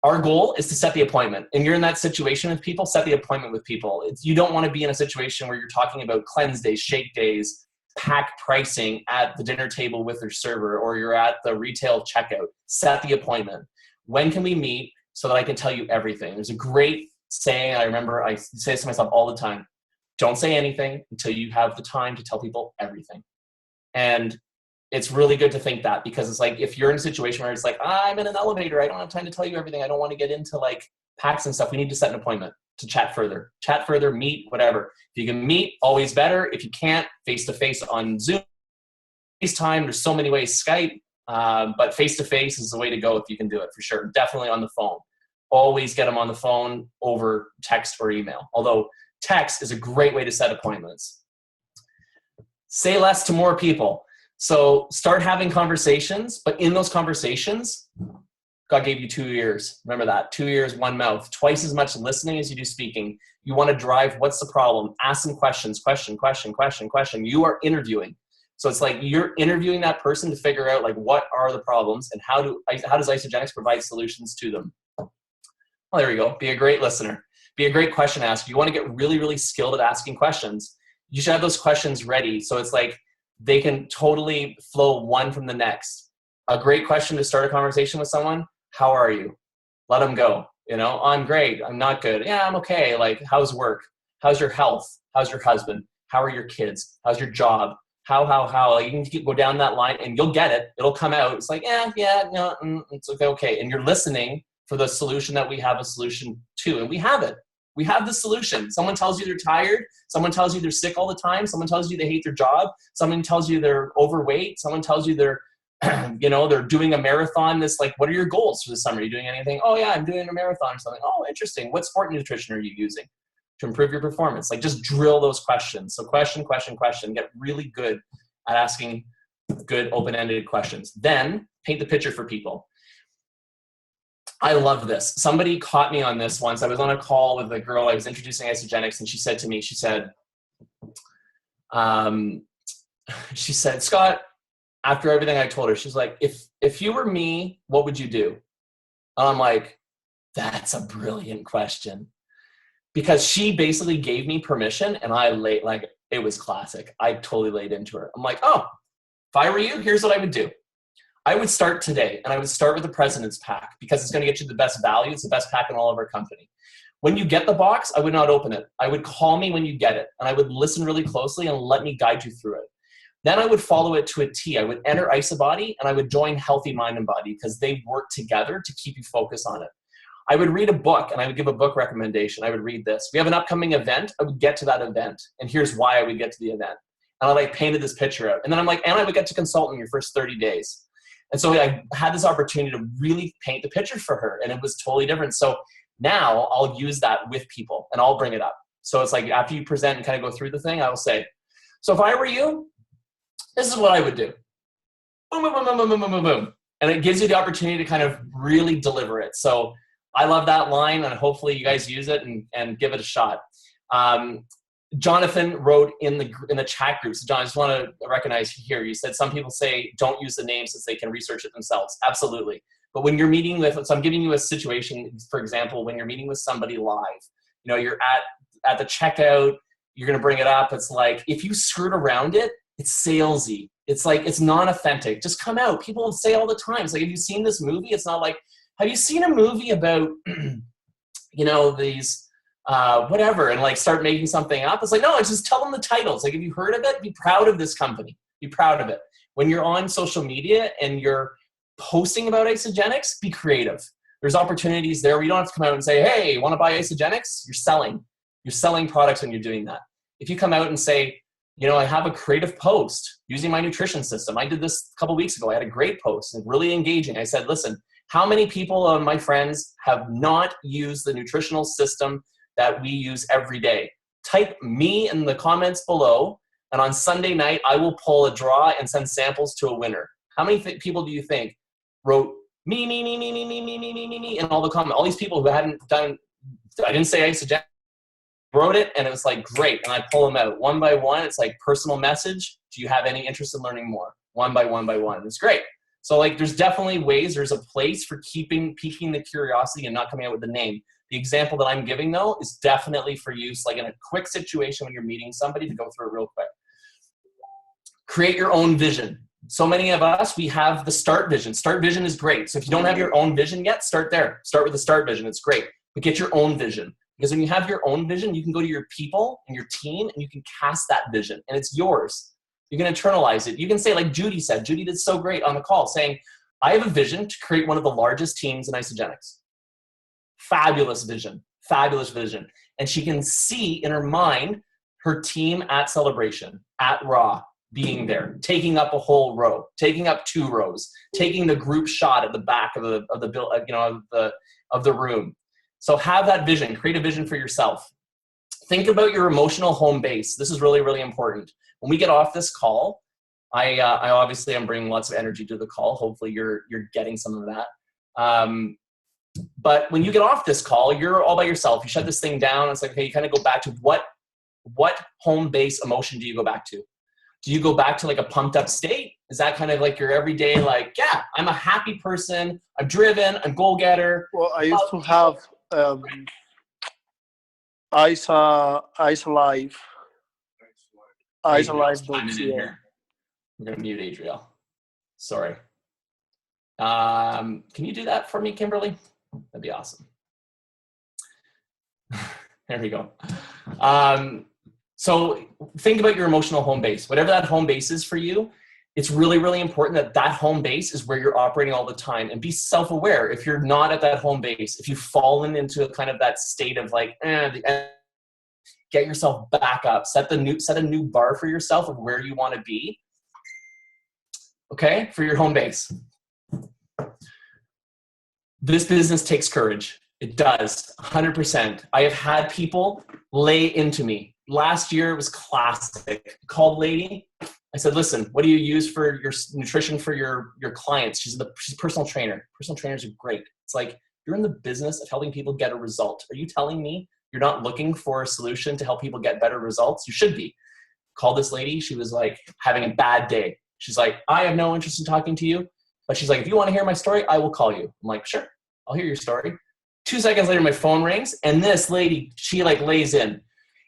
C: Our goal is to set the appointment. And you're in that situation with people, set the appointment with people. You don't want to be in a situation where you're talking about cleanse days, shake days, pack pricing at the dinner table with your server, or you're at the retail checkout. Set the appointment. When can we meet so that I can tell you everything? There's a great saying I remember, I say this to myself all the time. Don't say anything until you have the time to tell people everything. And it's really good to think that, because it's like, if you're in a situation where it's like, I'm in an elevator, I don't have time to tell you everything, I don't want to get into like packs and stuff, we need to set an appointment to chat further, meet, whatever. If you can meet, always better. If you can't, face-to-face on Zoom, FaceTime, there's so many ways, Skype, but face-to-face is the way to go if you can do it, for sure. Definitely on the phone. Always get them on the phone over text or email, although text is a great way to set appointments. Say less to more people. So start having conversations, but in those conversations, God gave you 2 ears. Remember that. 2 ears, 1 mouth. Twice as much listening as you do speaking. You want to drive, what's the problem? Ask them questions. Question. You are interviewing. So it's like you're interviewing that person to figure out like what are the problems and how does Isagenix provide solutions to them? Well, there you go. Be a great listener. Be a great question asker. You want to get really, really skilled at asking questions. You should have those questions ready. So it's like, they can totally flow one from the next. A great question to start a conversation with someone, how are you? Let them go. You know, I'm great. I'm not good. Yeah, I'm okay. Like, how's work? How's your health? How's your husband? How are your kids? How's your job? How? Like, you can go down that line and you'll get it. It'll come out. It's like, no, it's okay. And you're listening for the solution that we have a solution to. And we have it. We have the solution. Someone tells you they're tired. Someone tells you they're sick all the time. Someone tells you they hate their job. Someone tells you they're overweight. Someone tells you they're, they're doing a marathon. This, like, what are your goals for the summer? Are you doing anything? Oh yeah, I'm doing a marathon or something. Oh, interesting. What sport nutrition are you using to improve your performance? Like, just drill those questions. So question. Get really good at asking good open-ended questions. Then paint the picture for people. I love this. Somebody caught me on this once. I was on a call with a girl. I was introducing Isagenix, and she said to me, she said, Scott, after everything I told her, she's like, if you were me, what would you do? And I'm like, that's a brilliant question. Because she basically gave me permission, and it was classic. I totally laid into her. I'm like, oh, if I were you, here's what I would do. I would start today, and I would start with the President's Pack because it's going to get you the best value. It's the best pack in all of our company. When you get the box, I would not open it. I would call me when you get it, and I would listen really closely and let me guide you through it. Then I would follow it to a T. I would enter Isabody, and I would join Healthy Mind and Body because they work together to keep you focused on it. I would read a book, and I would give a book recommendation. I would read this. We have an upcoming event. I would get to that event, and here's why I would get to the event. And I painted this picture out. And then I'm like, and I would get to consult in your first 30 days. And so I had this opportunity to really paint the picture for her, and it was totally different. So now I'll use that with people, and I'll bring it up. So it's like after you present and kind of go through the thing, I will say, so if I were you, this is what I would do. Boom, boom, boom, boom, boom, boom, boom, boom. And it gives you the opportunity to kind of really deliver it. So I love that line, and hopefully you guys use it and give it a shot. Jonathan wrote in the chat groups. John, I just want to recognize here. You said some people say don't use the name since they can research it themselves. Absolutely. But when you're meeting with, so I'm giving you a situation, for example, when you're meeting with somebody live, you're at the checkout, you're going to bring it up. It's like, if you skirt around it, it's salesy. It's like, it's non-authentic. Just come out. People say all the time. It's like, have you seen this movie? It's not like, have you seen a movie about, these, whatever, and like start making something up? It's like, no, just tell them the titles. Like, have you heard of it? Be proud of this company. Be proud of it. When you're on social media and you're posting about Isagenix, be creative. There's opportunities there where you don't have to come out and say, hey, want to buy Isagenix? You're selling products when you're doing that. If you come out and say, I have a creative post using my nutrition system. I did this a couple weeks ago. I had a great post and really engaging. I said, listen, how many people of my friends have not used the nutritional system that we use every day? Type me in the comments below, and on Sunday night, I will pull a draw and send samples to a winner. How many people do you think wrote me, in all the comments? All these people who hadn't done, I didn't say Isagenix, wrote it, and it was like, great. And I pull them out one by one. It's like personal message. Do you have any interest in learning more? One by one by one. It's great. So like, there's definitely ways, there's a place for piquing the curiosity and not coming out with the name. The example that I'm giving though is definitely for use, like in a quick situation when you're meeting somebody, to go through it real quick. Create your own vision. So many of us, we have the START vision. START vision is great. So if you don't have your own vision yet, start there. Start with the START vision. It's great. But get your own vision. Because when you have your own vision, you can go to your people and your team and you can cast that vision. And it's yours. You can internalize it. You can say, like Judy said, Judy did so great on the call, saying, I have a vision to create one of the largest teams in Isagenix. Fabulous vision. Fabulous vision. And she can see in her mind her team at Celebration, at Raw, being there, taking up a whole row, taking up 2 rows, taking the group shot at the back of the room. So have that vision. Create a vision for yourself. Think about your emotional home base. This is really, really important. When we get off this call, I obviously am bringing lots of energy to the call. Hopefully you're getting some of that. But when you get off this call, you're all by yourself. You shut this thing down. It's like, okay, you kind of go back to what home base emotion do you go back to? Do you go back to like a pumped up state? Is that kind of like your everyday, like, yeah, I'm a happy person. I'm driven. I'm goal getter.
E: Well, I used to have Isalive.
C: Isalive.ca. I'm going to mute Adriel. Sorry. Can you do that for me, Kimberly? That'd be awesome. There we go. So think about your emotional home base. Whatever that home base is for you, it's really, really important that home base is where you're operating all the time, and be self-aware. If you're not at that home base, if you've fallen into kind of that state of like, get yourself back up, set a new bar for yourself of where you want to be. Okay, for your home base. This business takes courage. It does, 100%. I have had people lay into me. Last year it was classic. Called lady. I said, listen, what do you use for your nutrition for your clients? She's a personal trainer. Personal trainers are great. It's like, you're in the business of helping people get a result. Are you telling me you're not looking for a solution to help people get better results? You should be. Called this lady. She was like having a bad day. She's like, I have no interest in talking to you. But she's like, if you want to hear my story, I will call you. I'm like, sure, I'll hear your story. 2 seconds later, my phone rings, and this lady, she like lays in.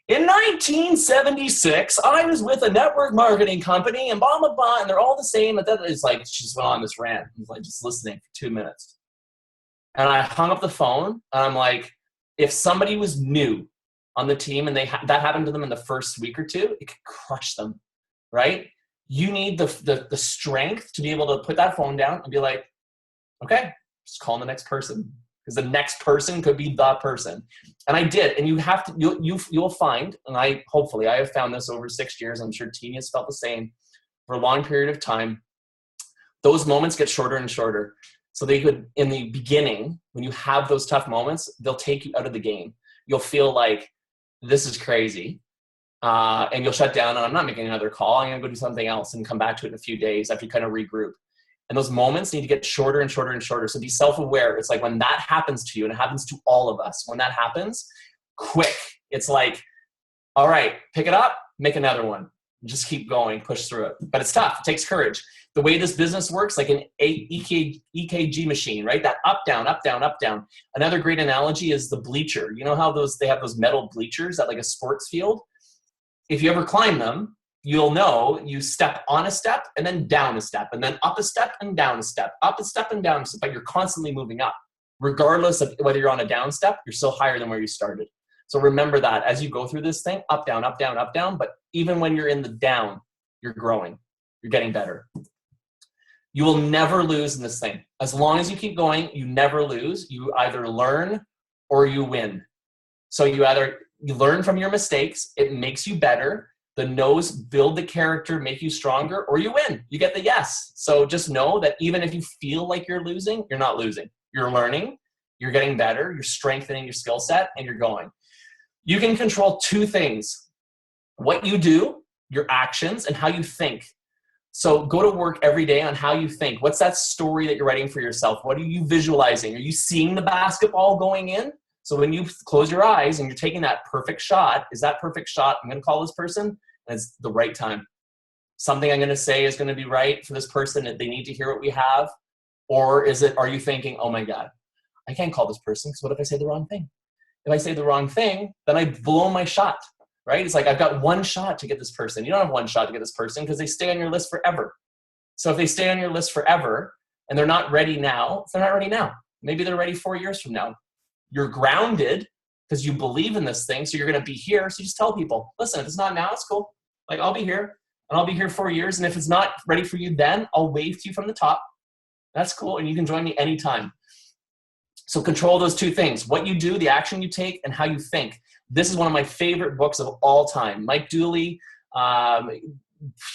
C: In 1976, I was with a network marketing company and blah, blah, blah, and they're all the same. And it's like, she just went on this rant. I was like just listening for 2 minutes. And I hung up the phone, and I'm like, if somebody was new on the team and that happened to them in the first week or two, it could crush them, right? You need the strength to be able to put that phone down and be like, okay, just call the next person, because the next person could be the person. And I did. And you have to, you'll find, and I have found this over 6 years. I'm sure Tina's felt the same for a long period of time. Those moments get shorter and shorter. So they could, in the beginning, when you have those tough moments, they'll take you out of the game. You'll feel like, this is crazy. And you'll shut down, and I'm not making another call. I'm going to go do something else and come back to it in a few days after you kind of regroup. And those moments need to get shorter and shorter and shorter. So be self-aware. It's like when that happens to you, and it happens to all of us, when that happens, quick. It's like, all right, pick it up, make another one. Just keep going, push through it. But it's tough. It takes courage. The way this business works, like an EKG machine, right? That up, down, up, down, up, down. Another great analogy is the bleacher. You know how they have those metal bleachers at like a sports field? If you ever climb them, you'll know you step on a step and then down a step and then up a step and down a step, up a step and down a step, but you're constantly moving up. Regardless of whether you're on a down step, you're still higher than where you started. So remember that as you go through this thing, up, down, up, down, up, down. But even when you're in the down, you're growing. You're getting better. You will never lose in this thing. As long as you keep going, you never lose. You either learn or you win. So you learn from your mistakes. It makes you better. The no's build the character, make you stronger, or you win. You get the yes. So just know that even if you feel like you're losing, you're not losing. You're learning, you're getting better, you're strengthening your skill set, and you're going. You can control 2 things: what you do, your actions, and how you think. So go to work every day on how you think. What's that story that you're writing for yourself? What are you visualizing? Are you seeing the basketball going in? So when you close your eyes and you're taking that perfect shot, is that perfect shot, I'm going to call this person, and it's the right time. Something I'm going to say is going to be right for this person, that they need to hear what we have. Or are you thinking, oh my God, I can't call this person because what if I say the wrong thing? If I say the wrong thing, then I blow my shot, right? It's like, I've got 1 shot to get this person. You don't have 1 shot to get this person because they stay on your list forever. So if they stay on your list forever and they're not ready now, they're not ready now. Maybe they're ready 4 years from now. You're grounded because you believe in this thing. So you're going to be here. So you just tell people, listen, if it's not now, it's cool. Like, I'll be here and I'll be here 4 years. And if it's not ready for you, then I'll wave to you from the top. That's cool. And you can join me anytime. So control those 2 things: what you do, the action you take, and how you think. This is one of my favorite books of all time. Mike Dooley,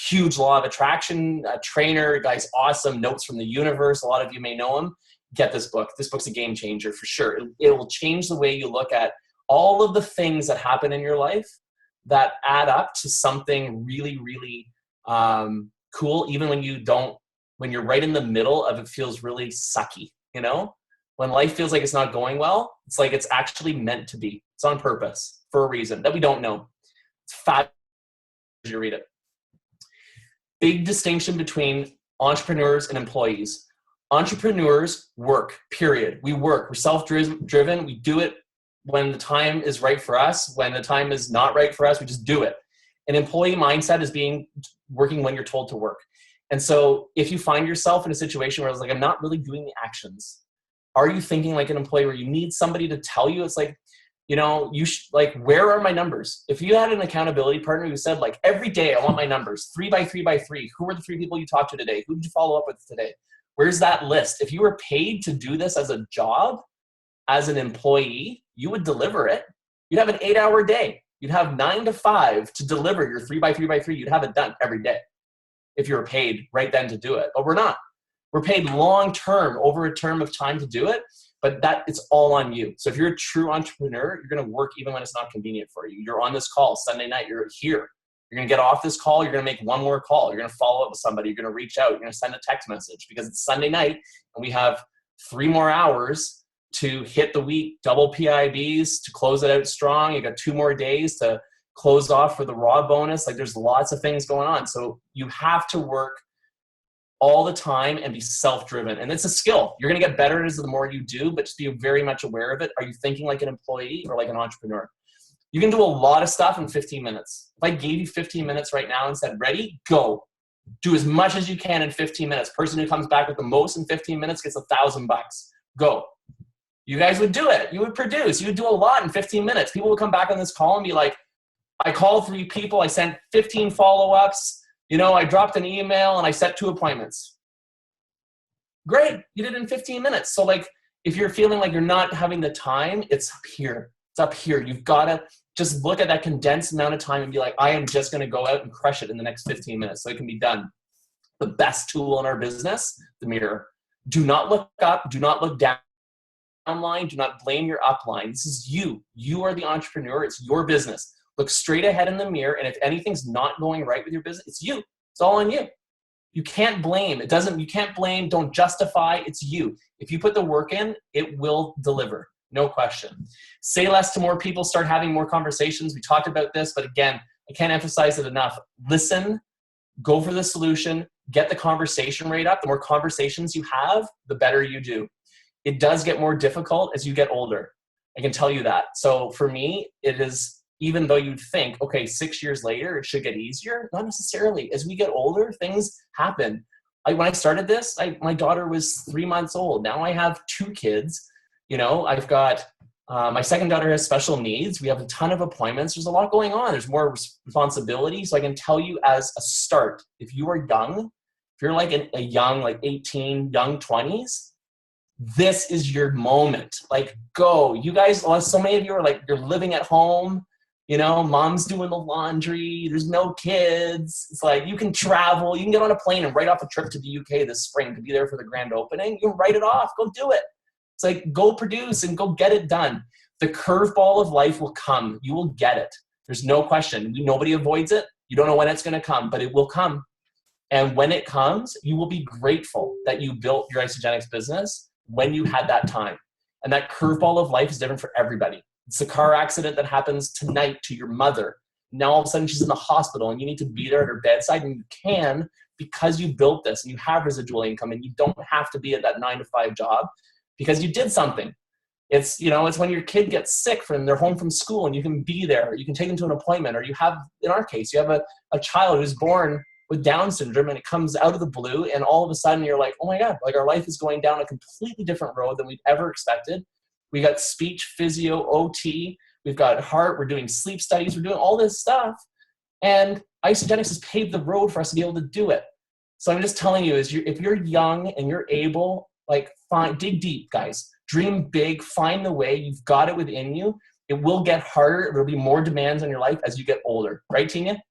C: huge law of attraction trainer, guy's awesome. Notes from the Universe. A lot of you may know him. Get this book. This book's a game changer for sure. It will change the way you look at all of the things that happen in your life that add up to something really, really cool, even when you're right in the middle of it feels really sucky, you know? When life feels like it's not going well, it's like it's actually meant to be. It's on purpose for a reason that we don't know. It's fabulous as you read it. Big distinction between entrepreneurs and employees. Entrepreneurs work, period. We work. We're self-driven. We do it when the time is right for us. When the time is not right for us, we just do it. An employee mindset is working when you're told to work. And so if you find yourself in a situation where it's like, I'm not really doing the actions, are you thinking like an employee where you need somebody to tell you? It's like, you know, where are my numbers? If you had an accountability partner who said, like, every day I want my numbers, 3 by 3 by 3. Who are the 3 people you talked to today? Who did you follow up with today? Where's that list? If you were paid to do this as a job, as an employee, you would deliver it. You'd have an 8-hour day. You'd have 9 to 5 to deliver your 3 by 3 by 3. You'd have it done every day if you were paid right then to do it. But we're not. We're paid long-term, over a term of time to do it, but it's all on you. So if you're a true entrepreneur, you're going to work even when it's not convenient for you. You're on this call Sunday night. You're here. You're going to get off this call. You're going to make 1 more call. You're going to follow up with somebody. You're going to reach out. You're going to send a text message because it's Sunday night and we have 3 more hours to hit the week, double PIBs to close it out strong. You got 2 more days to close off for the raw bonus. Like, there's lots of things going on. So you have to work all the time and be self-driven. And it's a skill. You're going to get better at it the more you do, but just be very much aware of it. Are you thinking like an employee or like an entrepreneur? You can do a lot of stuff in 15 minutes. If I gave you 15 minutes right now and said, ready, go. Do as much as you can in 15 minutes. Person who comes back with the most in 15 minutes gets $1,000. Go. You guys would do it. You would produce. You would do a lot in 15 minutes. People would come back on this call and be like, I called 3 people. I sent 15 follow-ups. You know, I dropped an email and I set 2 appointments. Great. You did it in 15 minutes. So like, if you're feeling like you're not having the time, it's up here. It's up here. You've got to just look at that condensed amount of time and be like, I am just going to go out and crush it in the next 15 minutes so it can be done. The best tool in our business, the mirror. Do not look up. Do not look downline. Do not blame your upline. This is you. You are the entrepreneur. It's your business. Look straight ahead in the mirror, and if anything's not going right with your business, it's you. It's all on you. You can't blame. You can't blame. Don't justify. It's you. If you put the work in, it will deliver. No question. Say less to more people. Start having more conversations. We talked about this, but again, I can't emphasize it enough. Listen. Go for the solution. Get the conversation rate up. The more conversations you have, the better you do. It does get more difficult as you get older. I can tell you that. So for me, it is, even though you'd think, okay, 6 years later, it should get easier. Not necessarily. As we get older, things happen. When I started this, my daughter was 3 months old. Now I have 2 kids. You know, I've got, my second daughter has special needs. We have a ton of appointments. There's a lot going on. There's more responsibility. So I can tell you as a start, if you are young, if you're like a young, like 18, young 20s, this is your moment. Like, go. You guys, so many of you are like, you're living at home. You know, mom's doing the laundry. There's no kids. It's like you can travel. You can get on a plane and write off a trip to the UK this spring to be there for the grand opening. You can write it off. Go do it. It's like go produce and go get it done. The curveball of life will come. You will get it. There's no question. Nobody avoids it. You don't know when it's going to come, but it will come. And when it comes, you will be grateful that you built your Isagenix business when you had that time. And that curveball of life is different for everybody. It's a car accident that happens tonight to your mother. Now all of a sudden she's in the hospital and you need to be there at her bedside, and you can because you built this and you have residual income and you don't have to be at that 9-to-5 job because you did something. It's, you know, it's when your kid gets sick and they're home from school and you can be there. You can take them to an appointment, or you have, in our case, you have a child who's born with Down syndrome and it comes out of the blue and all of a sudden you're like, oh my God, like our life is going down a completely different road than we've ever expected. We got speech, physio, OT, we've got heart, we're doing sleep studies, we're doing all this stuff. And Isagenix has paved the road for us to be able to do it. So I'm just telling you, if you're young and you're able, like dig deep, guys. Dream big, find the way, you've got it within you. It will get harder, there'll be more demands on your life as you get older. Right, Tina?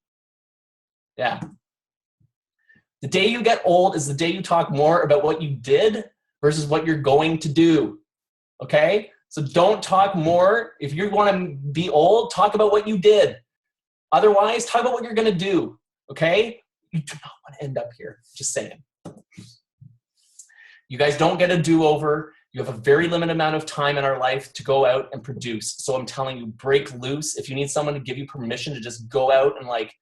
C: Yeah. The day you get old is the day you talk more about what you did versus what you're going to do. Okay? So don't talk more. If you want to be old, talk about what you did. Otherwise, talk about what you're going to do. Okay? You do not want to end up here. Just saying. You guys don't get a do-over. You have a very limited amount of time in our life to go out and produce. So I'm telling you, break loose. If you need someone to give you permission to just go out and like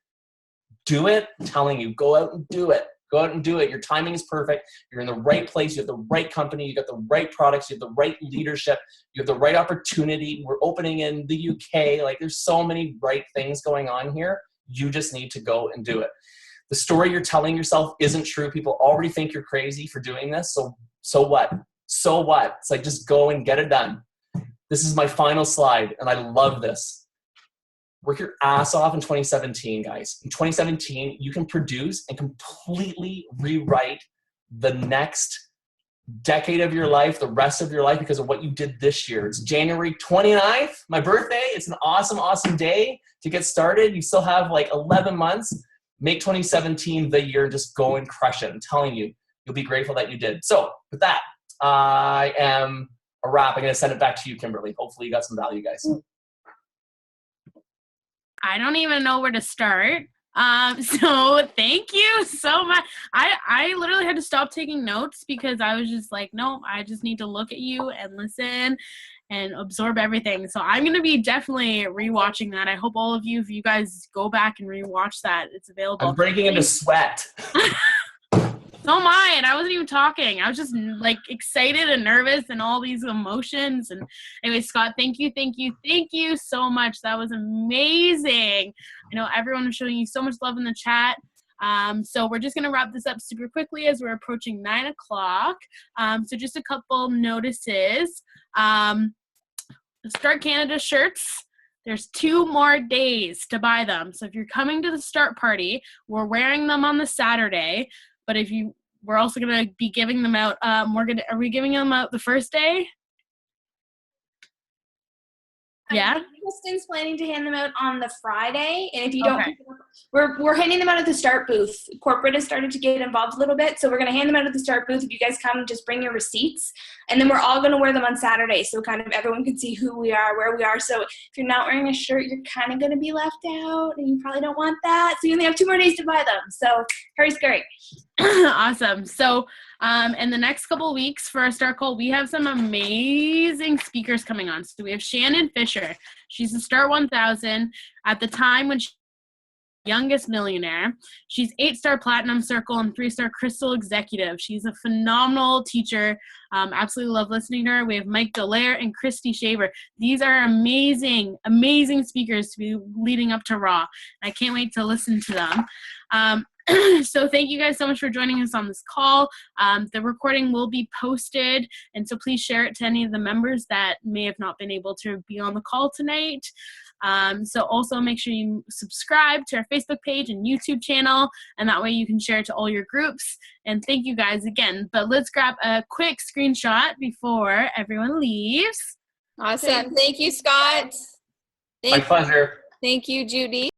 C: do it, I'm telling you, go out and do it. Go out and do it. Your timing is perfect. You're in the right place. You have the right company. You got the right products. You have the right leadership. You have the right opportunity. We're opening in the UK. Like there's so many right things going on here. You just need to go and do it. The story you're telling yourself isn't true. People already think you're crazy for doing this. So what? So what? It's like, just go and get it done. This is my final slide, and I love this. Work your ass off in 2017, guys. In 2017, you can produce and completely rewrite the next decade of your life, the rest of your life, because of what you did this year. It's January 29th, my birthday. It's an awesome, awesome day to get started. You still have like 11 months. Make 2017 the year. Just go and crush it. I'm telling you, you'll be grateful that you did. So with that, I am a wrap. I'm going to send it back to you, Kimberly. Hopefully you got some value, guys.
A: I don't even know where to start. So thank you so much. I literally had to stop taking notes because I was just like, no, I just need to look at you and listen and absorb everything. So I'm going to be definitely rewatching that. I hope all of you, if you guys go back and rewatch that, it's available.
C: I'm breaking into sweat.
A: So am I, and I wasn't even talking. I was just like excited and nervous and all these emotions. And anyway, Scott, thank you so much. That was amazing. I know everyone was showing you so much love in the chat. So we're just going to wrap this up super quickly as we're approaching 9 o'clock. So just a couple notices. Start Canada shirts. There's 2 more days to buy them. So if you're coming to the start party, we're wearing them on the Saturday. But we're also going to be giving them out. Are we giving them out the first day? Yeah.
E: Kristen's planning to hand them out on the Friday, and if you don't, we're handing them out at the start booth. Corporate has started to get involved a little bit, so we're going to hand them out at the start booth. If you guys come, just bring your receipts, and then we're all going to wear them on Saturday, so kind of everyone can see who we are, where we are. So if you're not wearing a shirt, you're kind of going to be left out, and you probably don't want that. So you only have 2 more days to buy them. So hurry, scurry.
A: Awesome. So in the next couple of weeks for our start call, we have some amazing speakers coming on. So we have Shannon Fisher. She's a Star 1000 at the time when she was the youngest millionaire. She's 8-star Platinum Circle and 3-star Crystal Executive. She's a phenomenal teacher. Absolutely love listening to her. We have Mike Dallaire and Christy Shaver. These are amazing, amazing speakers to be leading up to Raw. I can't wait to listen to them. So thank you guys so much for joining us on this call. The recording will be posted, and so please share it to any of the members that may have not been able to be on the call tonight. So also make sure you subscribe to our Facebook page and YouTube channel, and that way you can share it to all your groups. And thank you guys again. But let's grab a quick screenshot before everyone leaves.
D: Awesome. Thank you, Scott.
C: My pleasure.
D: Thank you, Judy.